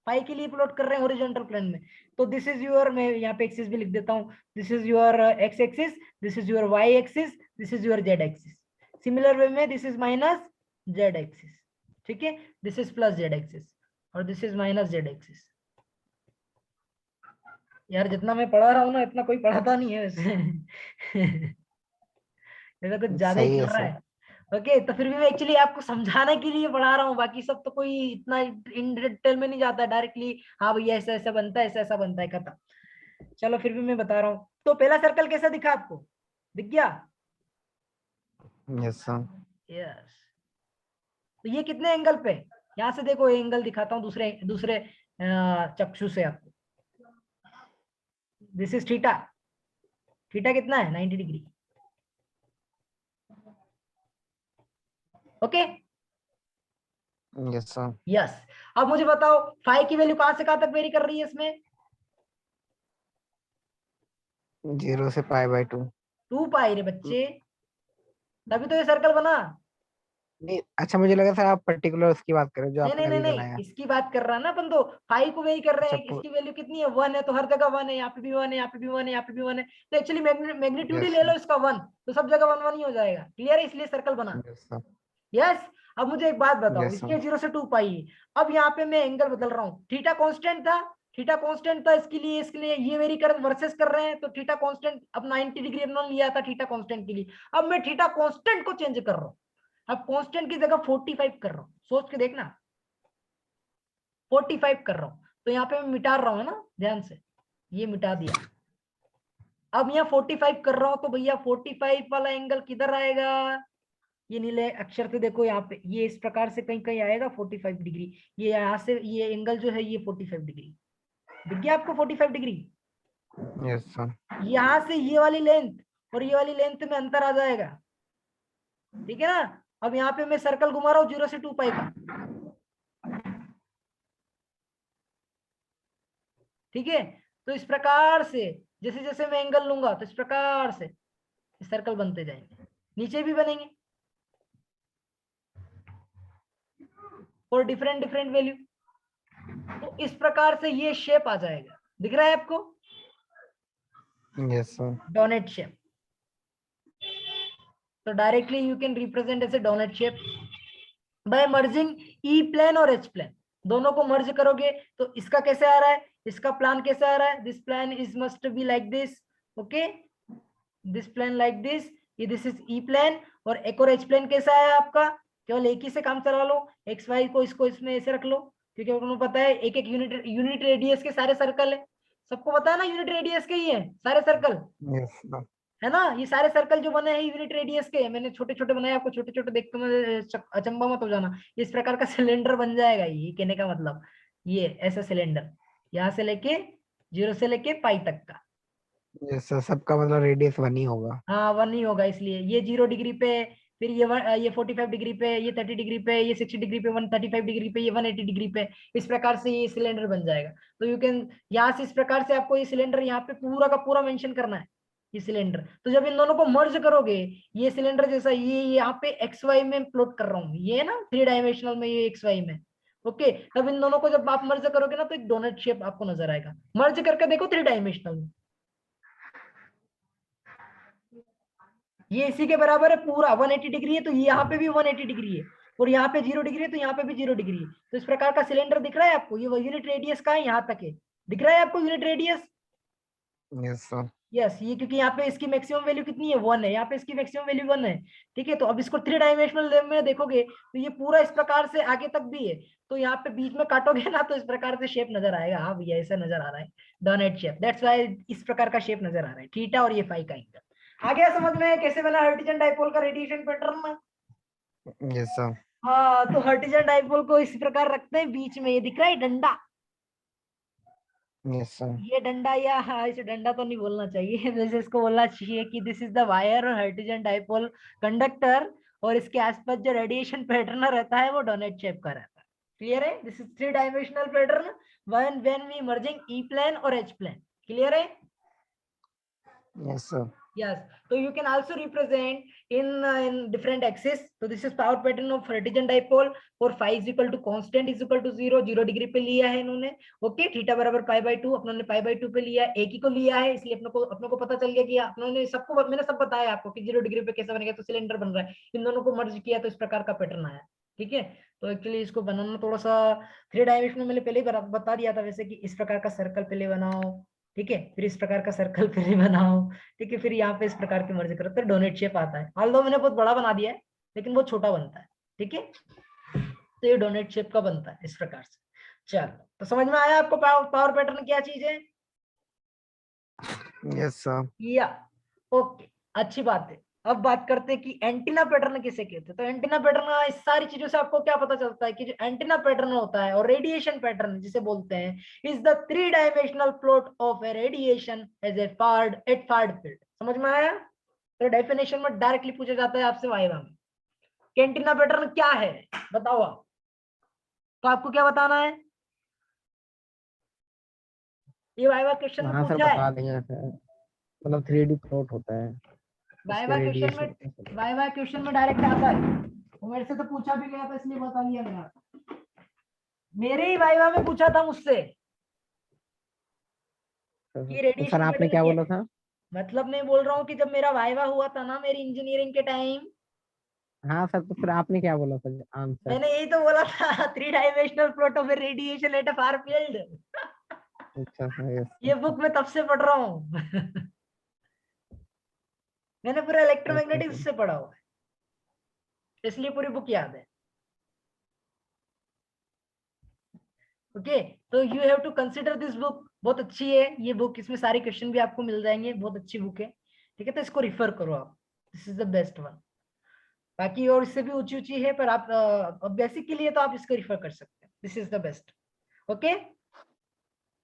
पाई के लिए प्लॉट कर रहे हैं हॉरिजॉन्टल प्लेन में, तो दिस इज योर, मैं यहाँ पे एक्सिस भी लिख देता हूँ, this is your X axis, this is your Y axis, this is your Z axis. Similar way में this is minus Z axis, ठीक है, this is plus Z axis, और this is minus Z axis. यार जितना मैं पढ़ा रहा हूँ ना, इतना कोई पढ़ाता नहीं है वैसे। ऐसा कुछ ज्यादा ही सही है कर रहा सर। है। ओके, तो फिर भी मैं एक्चुअली आपको समझाने के लिए पढ़ा रहा हूँ, बाकी सब तो कोई इतना इन डिटेल में नहीं जाता, डायरेक्टली हाँ भैया ऐसा ऐसा बनता है, ऐसा ऐसा बनता है, खत्म। चलो फिर भी मैं बता रहा हूँ, तो पहला सर्कल कैसा दिखा आपको? दिख गया? Yes sir. यस। तो ये कितने एंगल पे? यहाँ से देखो एंगल दिखाता हूँ दूसरे दूसरे चक्षु से आपको। दिस इज थीटा, थीटा कितना है? 90 degree. Okay, yes sir. Yes. अब मुझे बताओ फाई की वैल्यू कहां से कहां तक वेरी कर रही है इसमें? 0 से पाई बाई 2। 2 पाई रे बच्चे, तभी तो ये सर्कल बना। नहीं, अच्छा मुझे लगा सर आप पर्टिकुलर उसकी बात कर रहे हो जो नहीं आपने नहीं नहीं अभी नहीं, बनाया। इसकी बात कर रहा है ना अपन, तो फाइव को वही कर रहे अच्छा हैं, इसकी वैल्यू कितनी है 1 है, तो हर जगह 1 है, यहाँ पे भी 1 है, यहाँ पे भी 1 है, यहाँ पे भी 1 है, तो एक्चुअली मैग्नीट्यूड ही यस ले लो इसका 1, तो सब जगह 1 1 ही हो जाएगा। क्लियर है, इसलिए सर्कल बना। Yes sir yes. अब मुझे एक बात बताओ, यस इसके सर 0 से 2 पाई है। अब यहाँ पे मैं एंगल बदल रहा हूँ, थीटा कांस्टेंट था, थीटा कांस्टेंट था, इसके लिए ये मेरी करंट वर्सेस कर रहे हैं, तो थीटा कांस्टेंट अब 90 डिग्री अपना लिया था थीटा कांस्टेंट के लिए। अब मैं थीटा कांस्टेंट को चेंज कर रहा हूँ, अब कांस्टेंट की जगह 45 कर रहा हूँ, सोच के देखना, 45 कर रहा हूँ, तो यहाँ पे मैं मिटा रहा हूँ ना, ध्यान से, ये मिटा दिया। अब यहाँ 45 कर रहा हूँ, तो भैया 45 वाला एंगल किधर आएगा, ये नीले अक्षर से देखो, यहाँ पे ये इस प्रकार से कहीं कहीं आएगा 45 डिग्री, ये यहाँ से ये एंगल जो है ये 45 डिग्री दिख गया आपको, 45 डिग्री। यस सर यहाँ से ये वाली लेंथ और ये वाली लेंथ में अंतर आ जाएगा, ठीक है ना। अब यहाँ पे मैं सर्कल घुमा रहा हूँ 0 से 2 पाई का, ठीक है। तो इस प्रकार से जैसे जैसे मैं एंगल लूंगा तो इस प्रकार से सर्कल बनते जाएंगे, नीचे भी बनेंगे और डिफरेंट डिफरेंट वैल्यू। तो इस प्रकार से ये शेप आ जाएगा, दिख रहा है आपको, यस सर डोनेट शेप। तो directly you can represent as a donut shape by merging E plane और एच प्लेन, दोनों को मर्ज करोगे तो इसका कैसे आ रहा है, इसका प्लान कैसे आ रहा है, this plan is must be like this, okay, this plane like this, ये दिस इज ई प्लेन। और एक और एच प्लेन कैसा है आपका, केवल एक ही से काम चला लो, एक्स वाई को इसको इसमें ऐसे रख लो, क्योंकि उनको पता है एक एक यूनिट रेडियस के सारे सर्कल है, सबको पता है ना यूनिट रेडियस के ही है सारे सर्कल, यस सर है ना। ये सारे सर्कल जो बने हैं यूनिट रेडियस के, मैंने छोटे छोटे बनाए, आपको छोटे छोटे देख के मैं अचंभा मत हो जाना, इस प्रकार का सिलेंडर बन जाएगा, ये कहने का मतलब, ये ऐसा सिलेंडर यहाँ से लेके 0 से लेके पाई तक का, यस सर सबका मतलब रेडियस 1 ही होगा। हाँ 1 ही होगा, इसलिए ये 0 डिग्री पे, फिर ये 45 डिग्री पे, ये 30 डिग्री पे, ये 60 डिग्री पे, 135 डिग्री पे, ये 180 डिग्री पे, इस प्रकार से ये सिलेंडर बन जाएगा। तो यू कैन यहाँ से इस प्रकार से आपको ये सिलेंडर यहाँ पे पूरा का पूरा मेंशन करना है, ये सिलेंडर। तो जब इन दोनों को मर्ज करोगे, ये सिलेंडर जैसा ये यहाँ पे एक्स वाई में प्लॉट कर रहा हूँ, ये ना 3 डायमेंशनल में, ये एक्स वाई में, ओके। तब इन दोनों को जब आप मर्ज करोगे ना, तो एक डोनट शेप आपको नजर आएगा, मर्ज करके देखो 3 डायमेंशनल में, ये इसी के बराबर है पूरा, 180 डिग्री है, तो यहाँ पे भी 180 डिग्री है, और यहाँ पे 0 डिग्री है, तो यहाँ पे भी 0 डिग्री है। तो इस प्रकार का सिलेंडर दिख रहा है आपको, ये यूनिट रेडियस का है, यहाँ तक है, दिख रहा है आपको unit radius. Yes sir yes, ये क्योंकि यहाँ पे इसकी मैक्सिमम वैल्यू कितनी है 1 है, यहाँ पे इसकी मैक्सिमम वैल्यू 1 है, ठीक है। तो अब इसको 3 डायमेंशनल में देखोगे तो ये पूरा इस प्रकार से आगे तक भी है, तो यहाँ पे बीच में काटोगे ना, तो इस प्रकार से शेप नजर आएगा, हाँ भैया ऐसा नजर आ रहा है, डोनेट शेप, दैट्स व्हाई इस प्रकार का शेप नजर आ रहा है, थीटा और ये फाई का एंगल। आ गया समझ में कैसे बना हर्टिजन डाइपोल का रेडिएशन पैटर्न। यस सर हाँ, तो हर्टिजन डाइपोल को इस प्रकार रखते हैं, बीच में ये दिख रहा है डंडा, यस सर ये डंडा, या हाँ इसे डंडा तो नहीं बोलना चाहिए वैसे इसको बोलना चाहिए कि दिस इज द वायर और हर्टिजन डाइपोल कंडक्टर, और इसके आसपास जो रेडिएशन पैटर्न रहता है वो डोनेट शेप का रहता है। क्लियर है, this is 3 dimensional pattern when we merging E plane और एच प्लेन। क्लियर है, yes sir yes. So you can also represent in different axis. So this is power pattern of hydrogen dipole, और phi is equal to constant is equal to 0 degree पे लिया है इन्होंने, okay. Theta बराबर pi by 2, अपनों ने pi by 2 पे लिया है, एक ही को लिया है, इसलिए अपनों को पता चल गया कि अपनों ने सबको, मैंने सब बताया आपको कि 0 डिग्री पे कैसे बनेगा, तो सिलेंडर बन रहा है, इन दोनों को मर्ज किया तो इस प्रकार का पैटर्न आया, ठीक है। तो एक्चुअली इसको बनाना थोड़ा सा 3 डायमेंशन में मैंने पहले ही बता दिया था वैसे, कि इस प्रकार का सर्कल पहले बनाओ, ठीक है, फिर इस प्रकार का सर्कल पहले बनाओ, ठीक है, फिर यहाँ पे इस प्रकार की मर्ज करो तो डोनेट शेप आता है। ऑल्दो मैंने बहुत बड़ा बना दिया है, लेकिन बहुत छोटा बनता है, ठीक है। तो ये डोनेट शेप का बनता है इस प्रकार से। चलो, तो समझ में आया आपको पावर पैटर्न क्या चीज है, यस सर या ओके, अच्छी बात है। अब बात करते हैं कि एंटीना पैटर्न किसे कहते हैं। तो एंटीना पैटर्न, इस सारी चीजों से आपको क्या पता चलता है कि जो एंटीना पैटर्न होता है और रेडिएशन पैटर्न जिसे बोलते हैं, is the 3 dimensional plot of a radiation as a far field. समझ में आया, तो डेफिनेशन में डायरेक्टली पूछा जाता है आपसे वाइवा में कि एंटीना पैटर्न क्या है, बताओ आप। तो आपको क्या बताना है, ये वाइवा क्वेश्चन में हाँ सर पूछा है, बता देंगे सर मतलब 3D प्लॉट होता है उसके वाइवा क्वेश्चन रेडिएशन में, वाइवा क्वेश्चन में डायरेक्ट आता है वो मेरे से तो पूछा भी गया था इसलिए बता दिया गया। मेरे ही वाइवा में पूछा था मुझसे कि तो सर रेडिएशन आपने पैटर्न क्या क्या बोला है। था? मतलब मैं बोल रहा हूँ कि जब मेरा वाइवा हुआ था ना मेरी इंजीनियरिंग के टाइम, हाँ सर, तो फिर आपने क्या बोला था आंसर? मैंने यही तो बोला था 3 dimensional plot of radiation at a far field. अच्छा सर, यस ये सर। बुक मैं तब से पढ़ रहा हूँ। मैंने पूरा ओके इलेक्ट्रोमैग्नेटिक्स सर। से पढ़ा हुआ है इसलिए पूरी बुक याद है। ओके, तो you have to consider this book, बहुत अच्छी है ये बुक, इसमें सारे क्वेश्चन भी आपको मिल जाएंगे, बहुत अच्छी बुक है। ठीक है, तो इसको रिफर करो आप, this is the best one. बाकी और इससे भी ऊंची ऊंची है पर आप बेसिक के लिए तो आप इसको रिफर कर सकते हैं, this is the best. Okay,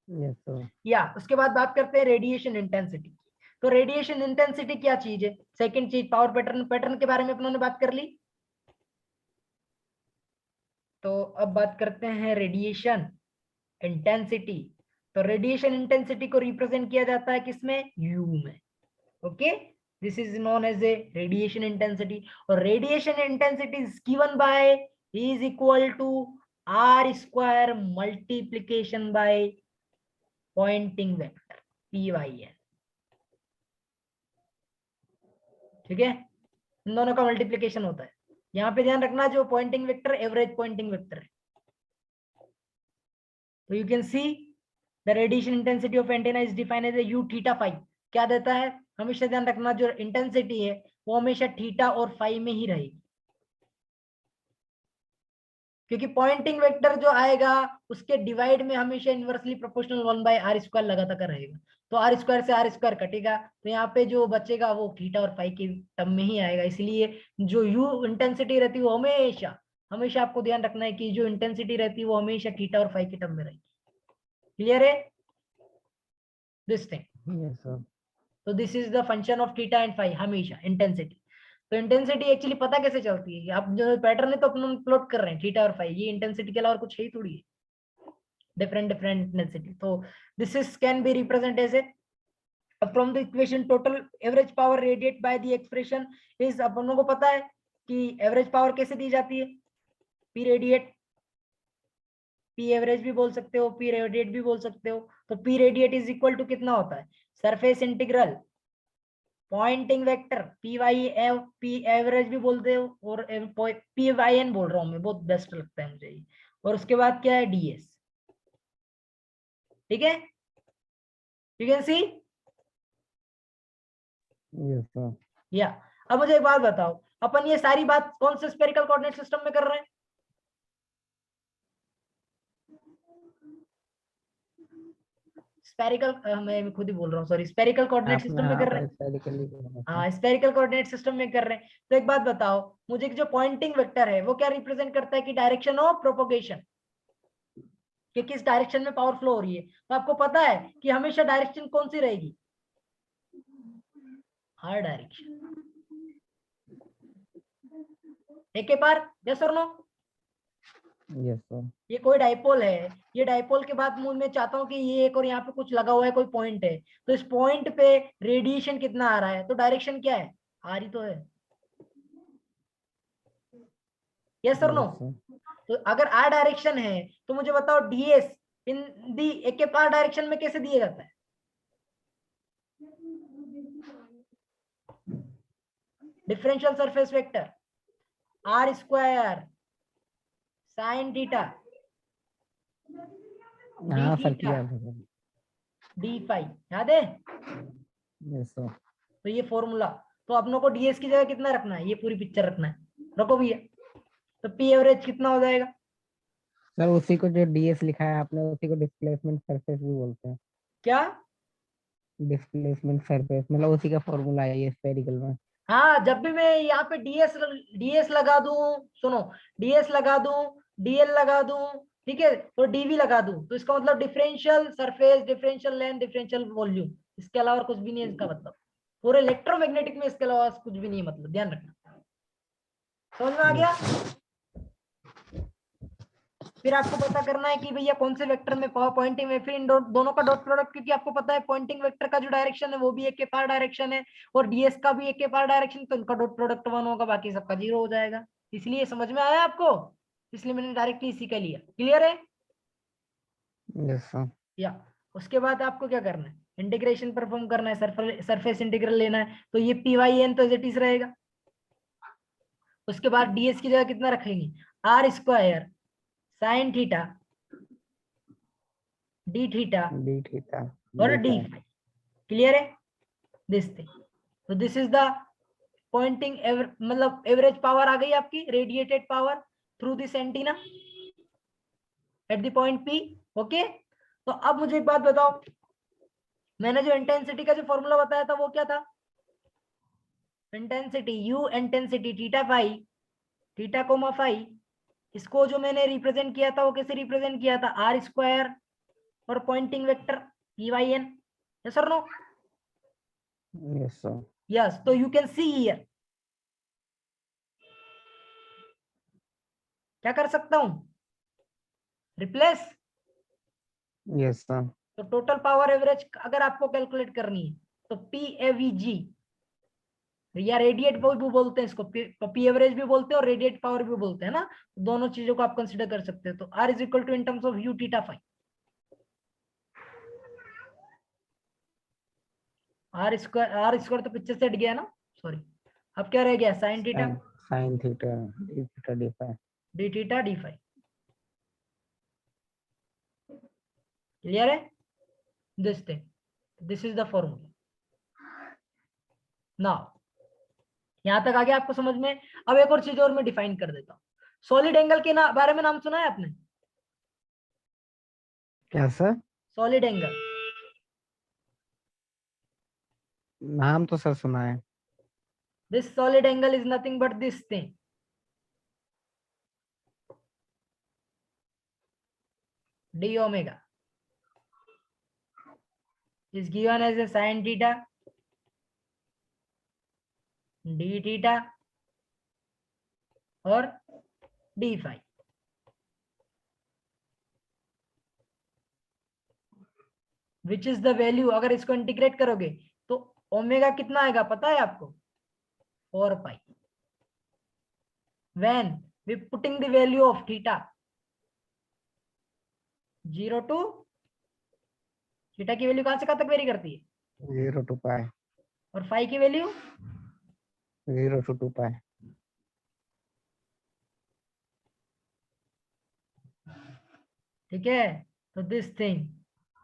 yes sir. या उसके बाद बात करते हैं रेडिएशन इंटेंसिटी। तो रेडिएशन इंटेंसिटी क्या चीज है? सेकंड चीज पावर पैटर्न, पैटर्न के बारे में अपनों ने बात कर ली। तो अब बात करते हैं रेडिएशन इंटेंसिटी। तो रेडिएशन इंटेंसिटी को रिप्रेजेंट किया जाता है किसमें? यू में। Okay, this is known as a radiation intensity. और radiation intensity is given by is equal to R square multiplication by Poynting vector P Y N. ठीक है, इन दोनों का मल्टीप्लीकेशन होता है। यहाँ पे ध्यान रखना जो poynting vector average poynting vector है। तो you can see the radiation intensity of antenna is defined as U theta phi. क्या देता है? हमेशा ध्यान रखना जो इंटेंसिटी है वो हमेशा थीटा और फाई में ही रहेगी, क्योंकि पॉइंटिंग वेक्टर जो आएगा उसके डिवाइड में हमेशा इनवर्सली प्रोपोर्शनल 1/r² लगातार का रहेगा। तो आर स्क्वायर से आर स्क्वायर कटेगा, तो यहाँ पे जो बचेगा वो थीटा और फाई के टर्म में ही आएगा। इसलिए जो यू इंटेंसिटी रहती है वो हमेशा हमेशा आपको ध्यान रखना है कि जो इंटेंसिटी रहती है वो हमेशा थीटा और फाई के टर्म में रहेगी। क्लियर है दिस थिंग? Yes sir. तो this is the function of theta and phi, हमेशा इंटेंसिटी। तो इंटेंसिटी एक्चुअली पता कैसे चलती है? आप जो पैटर्न है तो अपन प्लॉट कर रहे हैं थीटा और फाई, ये इंटेंसिटी के अलावा कुछ है ही थोड़ी है, डिफरेंट डिफरेंट इंटेंसिटी। तो this is can be represent as a from the equation total average power radiate by the expression is, अपन को पता है कि एवरेज पावर कैसे दी जाती है? पी रेडिएट, पी एवरेज भी बोल सकते हो, पी रेडिएट भी बोल सकते हो। तो P radiate is equal to कितना होता है? Surface integral poynting vector P Y av, P average भी बोलते हो, और पी वाई एन बोल रहा हूं मैं, बहुत बेस्ट लगता है मुझे ये। और उसके बाद क्या है? डीएस। ठीक है, you can C. Yes sir. या अब मुझे एक बात बताओ, अपन ये सारी बात कौन से स्फेरिकल कोऑर्डिनेट सिस्टम में कर रहे हैं? स्फेरिकल, मैं खुद ही बोल रहा हूँ, सॉरी, स्फेरिकल कोऑर्डिनेट आपने सिस्टम में हाँ कर रहे आपने हैं। स्पेलिकली बोला था। हाँ, स्फेरिकल कोऑर्डिनेट सिस्टम में कर रहे हैं। तो एक बात बताओ मुझे कि जो पॉइंटिंग वेक्टर है वो क्या रिप्रेजेंट करता है? कि डायरेक्शन ऑफ प्रोपोगेशन, कि किस डायरेक्शन में पावर फ्लो हो रही है। तो आपको पता है कि हमेशा डायरेक्शन कौन सी रहेगी? हर डायरेक्शन। एक के पार, यस और नो? Yes sir. ये कोई डाइपोल है, ये डाइपोल के बाद मैं चाहता हूँ कि ये एक और यहाँ पे कुछ लगा हुआ है, कोई पॉइंट है, तो इस पॉइंट पे रेडिएशन कितना आ रहा है? तो डायरेक्शन क्या है? आ रही तो है, यस और नो? Yes sir. तो अगर आर डायरेक्शन है तो मुझे बताओ डीएस इन दी एक के पार डायरेक्शन में कैसे दिया जाता है? Differential surface vector R square sine theta D हाँ सर, थीटा किया था सर। डी फाई, याद है? Yes sir. तो ये फॉर्मूला, तो अपनों को डीएस की जगह कितना रखना है? ये पूरी पिक्चर रखना है, रखो भैया। तो पी एवरेज कितना हो जाएगा? सर उसी को जो डीएस लिखा है आपने, उसी को डिस्प्लेसमेंट सरफेस भी बोलते हैं। क्या? डिस्प्लेसमेंट सरफेस मतलब उसी का फॉर्मूला है ये स्फेरिकल में। हाँ, जब भी मैं यहाँ पे डीएस लगा दूं, सुनो, डीएस लगा दूं, डीएल लगा दूं, ठीक है, और डीवी लगा दूं, तो इसका मतलब differential surface, differential length, differential volume, इसके अलावा और कुछ भी नहीं है इसका मतलब। पूरे इलेक्ट्रोमैग्नेटिक में इसके अलावा कुछ भी नहीं है, मतलब ध्यान रखना। समझ में आ गया? फिर आपको पता करना है कि भैया कौन से वेक्टर में पावर पॉइंटिंग में, फिर इन दोनों का डॉट प्रोडक्ट, क्योंकि आपको पता है पॉइंटिंग वेक्टर का जो डायरेक्शन है वो भी एक के पार डायरेक्शन है और डीएस का भी एक के पार डायरेक्शन, तो इनका डॉट प्रोडक्ट 1 होगा, बाकी सबका 0 हो जाएगा। इसलिए समझ में आया आपको, इसलिए मैंने डायरेक्टली इसी का लिया। क्लियर है? Yes sir. या उसके बाद आपको क्या करना है, इंटीग्रेशन परफॉर्म करना है, सरफेस इंटीग्रल लेना है, तो ये पी वाई एन तो एज इट इज रहेगा। उसके बाद डीएस की जगह कितना रखेंगे, R square sine theta D theta D theta और D D phi. Phi. Clear है? दिस थिंग, तो दिस इज द पॉइंटिंग मतलब एवरेज पावर आ गई आपकी, radiated power through this antenna at the point P. Okay, तो अब मुझे एक बात बताओ, मैंने जो इंटेंसिटी का जो फॉर्मूला बताया था वो क्या था, intensity U intensity theta phi, theta comma phi, इसको जो मैंने रिप्रेजेंट किया था वो कैसे रिप्रेजेंट किया था, आर स्क्वायर और poynting vector P Y N. Yes और नो? Yes sir. यस, तो यू कैन सी हियर, क्या कर सकता हूं, रिप्लेस। Yes sir. तो टोटल पावर एवरेज अगर आपको कैलकुलेट करनी है तो पी एवीजी, या रेडिएट भी बोलते हैं इसको, पी एवरेज भी बोलते हैं और रेडिएट पावर भी बोलते हैं ना, दोनों चीजों को आप कंसीडर कर सकते हो। तो R is equal to in terms of U theta phi, R square तो पिक्चर से हट गया ना, सॉरी, अब क्या रह गया, sine theta sine theta D theta D phi. D theta D phi. Clear है? This thing, this is the formula. Now यहां तक आ गया आपको समझ में। अब एक और चीज और मैं डिफाइन कर देता हूँ, सॉलिड एंगल के बारे में नाम सुना है आपने, क्या सर? Solid angle? नाम तो सर सुना है। This solid angle is nothing but this thing, D omega is given as a sin theta d theta और d phi। Which is the value, अगर इसको इंटीग्रेट करोगे तो ओमेगा कितना आएगा पता है आपको, 4 पाई, when we putting the value of theta 0 to, theta की वैल्यू कहां से कहां तक वेरी करती है, 0 to पाई, और फाई की वैल्यू 0 to 2 पाई। ठीक है, तो this thing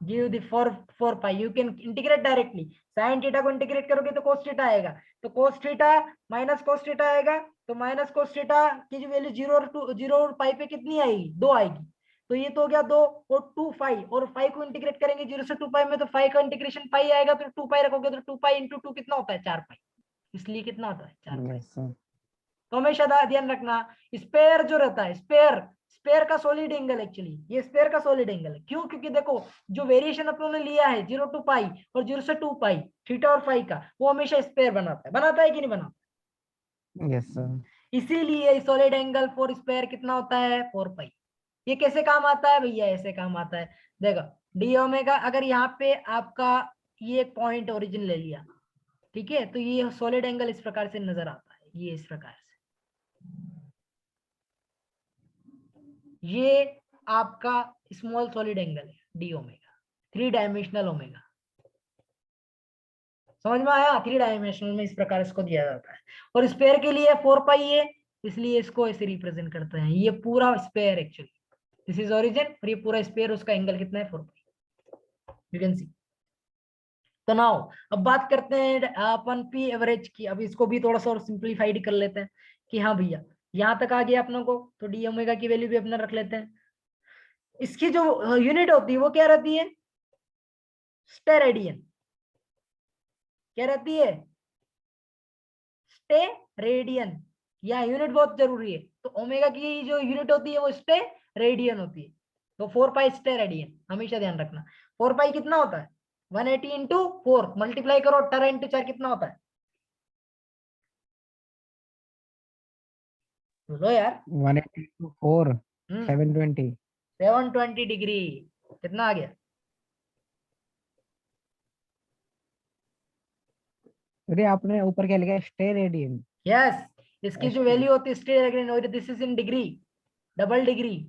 give the 4 pi, you can integrate directly, sine theta को इंटीग्रेट करोगे तो कोस थीटा आएगा, तो cos theta minus cos theta आएगा, तो माइनस कोस थीटा की जो वैल्यू 0 और पाई पे कितनी आएगी, 2 आएगी, तो ये तो हो गया 2 और 2 पाई, और पाई को इंटीग्रेट करेंगे 0 से 2 पाई में, तो पाई का इंटीग्रेशन पाई आएगा, तो 2 पाई रखोगे तो 2 पाई इंटू 2 कितना होता है, 4 पाई, इसलिए कितना होता है 4 पाई। Yes sir. तो हमेशा ध्यान रखना, स्पेयर जो रहता है, स्पेयर का सॉलिड एंगल, एक्चुअली ये स्पेयर का सॉलिड एंगल है, क्यों, क्योंकि देखो जो वेरिएशन अपन ने लिया है 0 to पाई और 0 से 2 पाई थीटा और फाई का, वो हमेशा स्पेयर बनाता है कि नहीं बनाता, यस सर। इसीलिए सॉलिड एंगल फॉर स्पेयर कितना होता है, 4 पाई। ये कैसे काम आता है भैया, ऐसे काम आता है, देखो डी ओमेगा, अगर यहाँ पे आपका ये एक पॉइंट ओरिजिन ले लिया, ठीक है, तो ये सॉलिड एंगल इस प्रकार से नजर आता है, ये इस प्रकार से, ये आपका स्मॉल सॉलिड एंगल है डी ओमेगा, 3 डायमेंशनल ओमेगा, समझ में आया, 3 डायमेंशनल में इस प्रकार इसको दिया जाता है, और स्पेयर के लिए 4 पाई है, इसलिए इसको ऐसे रिप्रेजेंट करते हैं, ये पूरा sphere actually, this is origin, और ये पूरा स्पेयर, उसका एंगल कितना है, 4 पाई, यू कैन सी। तो नाउ अब बात करते हैं अपन पी एवरेज की, अब इसको भी थोड़ा सा और सिंप्लीफाइड कर लेते हैं कि हाँ भैया यहां तक आ गया अपनों को, तो डी ओमेगा की वैल्यू भी अपना रख लेते हैं, इसकी जो यूनिट होती है वो क्या रहती है, स्टेरेडियन, क्या रहती है, स्टेरेडियन, या यूनिट बहुत जरूरी है, तो ओमेगा की जो यूनिट होती है वो स्टेरेडियन होती है, तो 4 पाई स्टेरेडियन, हमेशा ध्यान रखना, 4 पाई कितना होता है, 180 इंटू 4 मल्टीप्लाई करो 18 इंटू 4 कितना होता है, बोलो यार, 180 to 4 720। 720 डिग्री, कितना आ गया, अरे आपने ऊपर क्या लिखा है, स्टेरेडियन? यस, इसकी जो ST वैल्यू होती है state this is in degree, double degree